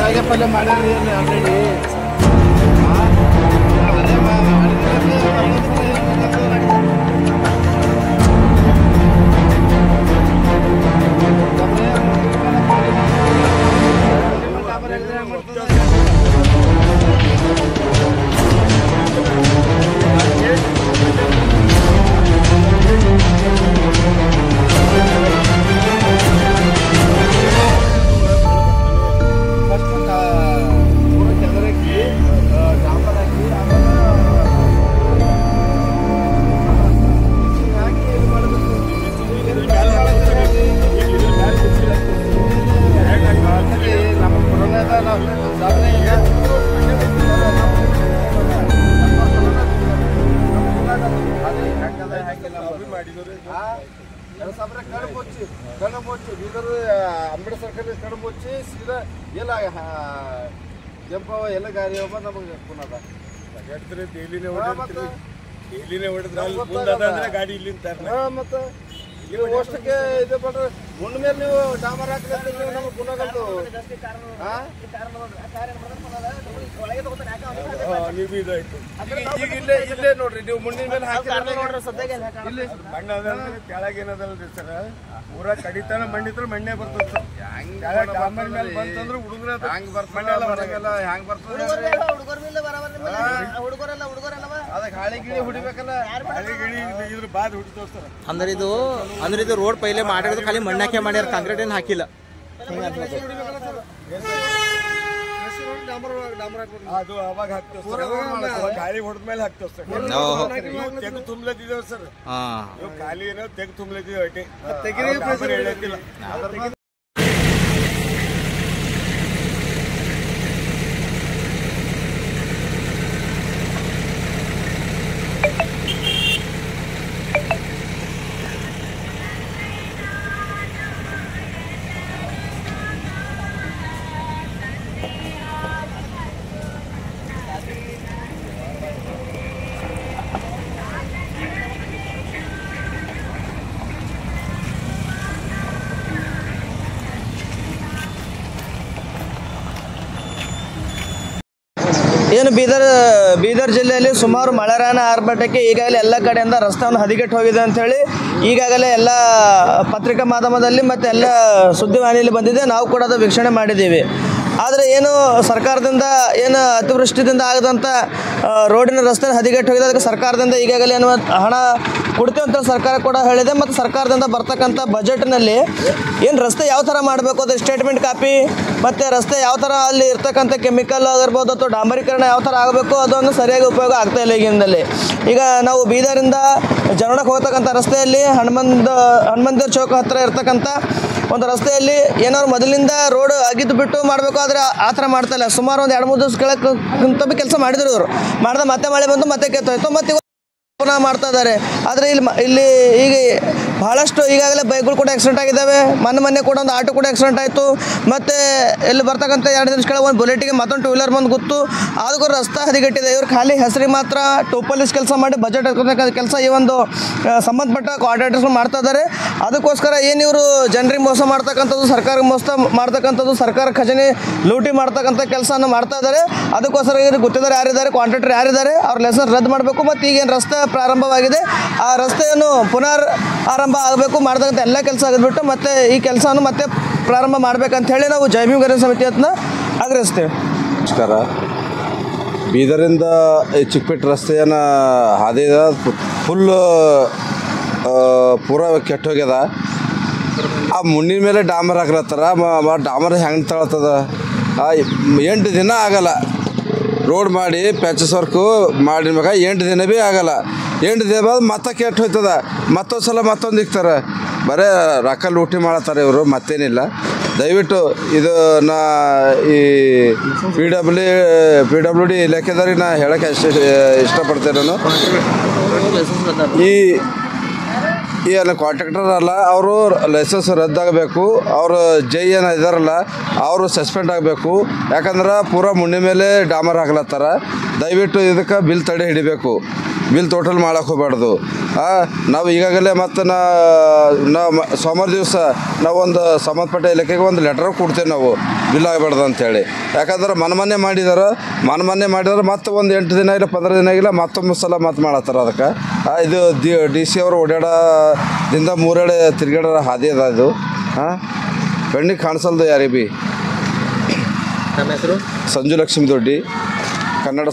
ಅದ್ರಾಗೆ ಪಲ್ಯ ಮಾಡ್ಯಾರಿ ಆಲ್ರೆಡಿ ಕಣ್ಣು ಬೀದರ್ ಅಂಬೇಡ್ಕರ್ ಕಣ್ಣು ಸೀದಾ ಎಲ್ಲ ಕೆಂಪ ಎಲ್ಲ ಗಾಡಿ ಹೋಗ ನಮಗೆ ಪುನಃ ಡೈಲಿನೇ ಹೊಡೆದ್ರೆ ಗಾಡಿ ಇಲ್ಲಿಂದ ಮತ್ತೆ ನೀವು ಅಷ್ಟಕ್ಕೆ ಇದು ಮಾಡ್ರೆ ಮುಂದ ಮೇಲೆ ನೀವು ಡಾಮರ್ ಹಾಕ್ಲಿಕ್ಕೆ ನಮಗೆ ಗುಣಗಲ್ದು ಈಗ ಇಲ್ಲೇ ನೋಡ್ರಿ ನೀವು ಮುಂದಿನ ಮೇಲೆ ಹಾಕಿ ಮಣ್ಣ ಕೆಳಗೆ ಏನದಲ್ರಿ ಸರ್ ಪೂರಾ ಕಡಿತಾನ ಮಣ್ಣಿದ್ರು ಮಣ್ಣೆ ಬರ್ತದೆ ಸರ್ ಡಾಮರ್ ಮೇಲೆ ಬಂತಂದ್ರೆ ಹುಡುಗರ ಹ್ಯಾಂಗ್ ಬರ್ತಲ್ಲ ಹೊರಗೆಲ್ಲ ಹ್ಯಾಂಗ್ ಬರ್ತದೆ ಅದಕ್ಕೆ ಹಾಳಿ ಗಿಳಿ ಹುಡಿಬೇಕಲ್ಲ ಹಾಳಿ ಗಿಳಿ ಇದ್ರ ಬಾದ್ ಹುಡಿತೋರ್ ಸರ್ ಅಂದ್ರೆ ಇದು ರೋಡ್ ಪೈಲೆ ಮಾಡಿರೋದು ಖಾಲಿ ಮಣ್ಣಾಕೆ ಮಾಡ್ಯಾರ ಕಾಂಕ್ರೀಟ್ ಏನು ಹಾಕಿಲ್ಲ ಅದು ಅವಾಗ ಹಾಕ್ತೇವೆ ಗಾಳಿ ಹೊಡೆದ್ಮೇಲೆ ಹಾಕ್ತೇವೆ ಸರ್ ತೆಗ್ ತುಂಬಲತ್ತಿದ್ದೇವೆ ಸರ್ ಖಾಲಿ ಏನೋ ತೆಗ್ ತುಂಬಲತ್ತಿದ್ದೇವೆ ಹೇಳತ್ತಿಲ್ಲ ಏನು ಬೀದರ್ ಜಿಲ್ಲೆಯಲ್ಲಿ ಸುಮಾರು ಮಳೆರಾಯನ ಆರ್ಭಟಕ್ಕೆ ಈಗಾಗಲೇ ಎಲ್ಲ ಕಡೆಯಿಂದ ರಸ್ತೆಯನ್ನು ಹದಗೆಟ್ಟು ಹೋಗಿದೆ ಅಂಥೇಳಿ ಈಗಾಗಲೇ ಎಲ್ಲ ಪತ್ರಿಕಾ ಮಾಧ್ಯಮದಲ್ಲಿ ಮತ್ತು ಎಲ್ಲ ಸುದ್ದಿವಾಹಿನಿಯಲ್ಲಿ ಬಂದಿದೆ. ನಾವು ಕೂಡ ಅದು ವೀಕ್ಷಣೆ ಮಾಡಿದ್ದೀವಿ. ಆದರೆ ಏನು ಸರ್ಕಾರದಿಂದ ಏನು ಅತಿವೃಷ್ಟಿದಿಂದ ಆಗದಂಥ ರೋಡಿನ ರಸ್ತೆ ಹದಗೆಟ್ಟು ಹೋಗಿದೆ. ಅದಕ್ಕೆ ಸರ್ಕಾರದಿಂದ ಈಗಾಗಲೇ ಏನು ಹಣ ಕೊಡ್ತೀವಿ ಅಂತ ಸರ್ಕಾರ ಕೂಡ ಹೇಳಿದೆ. ಮತ್ತು ಸರ್ಕಾರದಿಂದ ಬರ್ತಕ್ಕಂಥ ಬಜೆಟ್ನಲ್ಲಿ ಏನು ರಸ್ತೆ ಯಾವ ಥರ ಮಾಡಬೇಕು ಅದು ಸ್ಟೇಟ್ಮೆಂಟ್ ಕಾಪಿ ಮತ್ತು ರಸ್ತೆ ಯಾವ ಥರ ಅಲ್ಲಿ ಇರ್ತಕ್ಕಂಥ ಕೆಮಿಕಲ್ ಆಗಿರ್ಬೋದು ಅಥವಾ ಡಾಂಬರೀಕರಣ ಯಾವ ಥರ ಆಗಬೇಕು ಅದೊಂದು ಸರಿಯಾಗಿ ಉಪಯೋಗ ಆಗ್ತಾಯಿಲ್ಲ ಈಗಿನಲ್ಲಿ. ಈಗ ನಾವು ಬೀದರಿಂದ ಜನಡಕ್ಕೆ ಹೋಗ್ತಕ್ಕಂಥ ರಸ್ತೆಯಲ್ಲಿ ಹನುಮಂದಿರ ಚೌಕ ಹತ್ತಿರ ಇರ್ತಕ್ಕಂಥ ಒಂದು ರಸ್ತೆಯಲ್ಲಿ ಏನಾದ್ರು ಮೊದಲಿಂದ ರೋಡ್ ಆಗಿದ್ದು ಬಿಟ್ಟು ಮಾಡಬೇಕು, ಆದರೆ ಆ ಥರ ಮಾಡ್ತಾಯಿಲ್ಲ. ಸುಮಾರು ಒಂದು 2-3 ದಿವಸ ಕೆಳಕ್ಕೆ ಕೆಲಸ ಮಾಡಿದ್ರು ಇವರು ಮಾಡಿದ ಮತ್ತೆ ಮಳೆ ಬಂದು ಮತ್ತೆ ಕೆತ್ತೋಯ್ತು ಮತ್ತೆ ಪುನಃ ಮಾಡ್ತಾ ಇದ್ದಾರೆ. ಆದರೆ ಇಲ್ಲಿ ಈಗ ಬಹಳಷ್ಟು ಈಗಾಗಲೇ ಬೈಕ್ಗಳು ಕೂಡ ಆಕ್ಸಿಡೆಂಟ್ ಆಗಿದ್ದಾವೆ. ಮೊನ್ನೆ ಕೂಡ ಒಂದು ಆಟೋ ಕೂಡ ಆಕ್ಸಿಡೆಂಟ್ ಆಯಿತು. ಮತ್ತು ಇಲ್ಲಿ ಬರ್ತಕ್ಕಂಥ 2 ದಿವಸ ಕೆಳಗೆ ಒಂದು ಬುಲೆಟಿಗೆ ಮತ್ತೊಂದು 2 ವೀಲರ್ ಬಂದು ಗೊತ್ತು. ಅದಕ್ಕೂ ರಸ್ತೆ ಹದಗೆಟ್ಟಿದೆ. ಇವ್ರು ಖಾಲಿ ಹೆಸರಿಗೆ ಮಾತ್ರ ಟೋಪಲಿಸ್ ಕೆಲಸ ಮಾಡಿ ಬಜೆಟ್ ಹಾಕೋತಕ್ಕಂಥ ಕೆಲಸ ಈ ಒಂದು ಸಂಬಂಧಪಟ್ಟ ಕಾಂಟ್ರಾಕ್ಟರ್ಸ್ ಮಾಡ್ತಾ ಇದ್ದಾರೆ. ಅದಕ್ಕೋಸ್ಕರ ಏನು ಇವರು ಜನರಿಗೆ ಮೋಸ ಮಾಡ್ತಕ್ಕಂಥದ್ದು, ಸರ್ಕಾರಕ್ಕೆ ಮೋಸ ಮಾಡ್ತಕ್ಕಂಥದ್ದು, ಸರ್ಕಾರ ಖಜಾನೆ ಲೂಟಿ ಮಾಡ್ತಕ್ಕಂಥ ಕೆಲಸವನ್ನು ಮಾಡ್ತಾ ಇದ್ದಾರೆ. ಅದಕ್ಕೋಸ್ಕರ ಇವರು ಗುತ್ತಿದ್ದಾರೆ ಯಾರಿದ್ದಾರೆ, ಕಾಂಟ್ರಾಕ್ಟರ್ ಯಾರಿದ್ದಾರೆ, ಅವ್ರ ಲೈಸೆನ್ಸ್ ರದ್ದು ಮಾಡಬೇಕು. ಮತ್ತು ಈಗೇನು ರಸ್ತೆ ಪ್ರಾರಂಭವಾಗಿದೆ ಆ ರಸ್ತೆಯನ್ನು ಪುನರ್ ಆರಂಭ ಆಗಬೇಕು. ಮಾಡ್ತಕ್ಕಂಥ ಎಲ್ಲ ಕೆಲಸ ಆಗಿದ್ಬಿಟ್ಟು ಮತ್ತೆ ಈ ಕೆಲಸವನ್ನು ಮತ್ತೆ ಪ್ರಾರಂಭ ಮಾಡಬೇಕಂತ ಹೇಳಿ ನಾವು ಜೈ ಭೀಮ್ ಗಣೇಶ ಸಮಿತಿ ಹತ್ರ ಆಗ್ರಹಿಸ್ತೇವೆ. ನಮಸ್ಕಾರ. ಬೀದರಿಂದ ಈ ಚಿಕ್ಕಪೇಟೆ ರಸ್ತೆಯನ್ನು ಹಾದಿದ ಫುಲ್ ಪೂರ ಕೆಟ್ಟೋಗ್ಯದ. ಆ ಮುಣ್ಣಿನ ಮೇಲೆ ಡಾಮರ್ ಹಾಕ್ಲತ್ತಾರ. ಡಾಮರ್ ಹೆಂಗೆ ತಳತ್ತದ 8 ದಿನ ಆಗಲ್ಲ. ರೋಡ್ ಮಾಡಿ ಪ್ಯಾಚಸ್ ವರ್ಕು ಮಾಡಿರ್ಬೇಕು 8 ದಿನ ಭೀ ಆಗಲ್ಲ. 8 ದಿನ ಬಾದ್ ಮತ್ತೆ ಕೆಟ್ಟು ಹೋಯ್ತದ. ಮತ್ತೊಂದು ಸಲ ಮತ್ತೊಂದು ಇಕ್ತಾರೆ. ಬರೀ ರೊಕ್ಕ ಲೂಟಿ ಮಾಡತ್ತಾರೆ ಇವರು, ಮತ್ತೇನಿಲ್ಲ. ದಯವಿಟ್ಟು ಇದು ನಾ ಈ PWD ಇಲಾಖೆದವ್ರಿಗೆ ನಾ ಹೇಳೋಕ್ಕೆ ಇಷ್ಟಪಡ್ತೇನೆ. ನಾನು ಈ ಕಾಂಟ್ರಾಕ್ಟರ್ ಅಲ್ಲ, ಅವರು ಲೈಸೆನ್ಸ್ ರದ್ದಾಗಬೇಕು. ಅವರು ಜೈ ಏನು ಇದಾರಲ್ಲ ಅವರು ಸಸ್ಪೆಂಡ್ ಆಗಬೇಕು. ಯಾಕಂದ್ರೆ ಪೂರಾ ಮುಣ್ಣೆ ಮೇಲೆ ಡಾಮರ್ ಹಾಕ್ಲತ್ತಾರ. ದಯವಿಟ್ಟು ಇದಕ್ಕೆ ಬಿಲ್ ತಡೆ ಹಿಡಿಬೇಕು. ಬಿಲ್ ಟೋಟಲ್ ಮಾಡಕ್ಕೆ ಹೋಗ್ಬಾರ್ದು. ನಾವು ಈಗಾಗಲೇ ಮತ್ತು ನಾವು ಸೋಮವಾರ ದಿವಸ ನಾವೊಂದು ಸಂಬಂಧಪಟ್ಟ ಇಲಾಖೆಗೆ ಒಂದು ಲೆಟರ್ ಕೊಡ್ತೇವೆ ನಾವು ಬಿಲ್ ಆಗಬಾರ್ದು ಅಂಥೇಳಿ. ಯಾಕಂದ್ರೆ ಮನೆ ಮಾಡಿದಾರೆ ಮತ್ತೆ ಒಂದು 8 ದಿನ ಇಲ್ಲ 15 ದಿನ ಇಲ್ಲ ಮತ್ತೊಂದು ಸಲ ಮತ್ತೆ ಮಾಡತ್ತಾರ. ಅದಕ್ಕೆ ಇದು DC ಅವರು ಓಡಾಡೋದಿಂದ 3 ಕಡೆ ತಿರುಗಾಡೋ ಹಾದಿ ಅದ. ಇದು ಕಣ್ಣಿಗೆ ಕಾಣಿಸಲ್ದು ಯಾರಿಗೆ ಭೀ. ನಮ್ಮ ಹೆಸರು ಸಂಜು ಲಕ್ಷ್ಮಿ ದೊಡ್ಡಿ, ಕನ್ನಡ.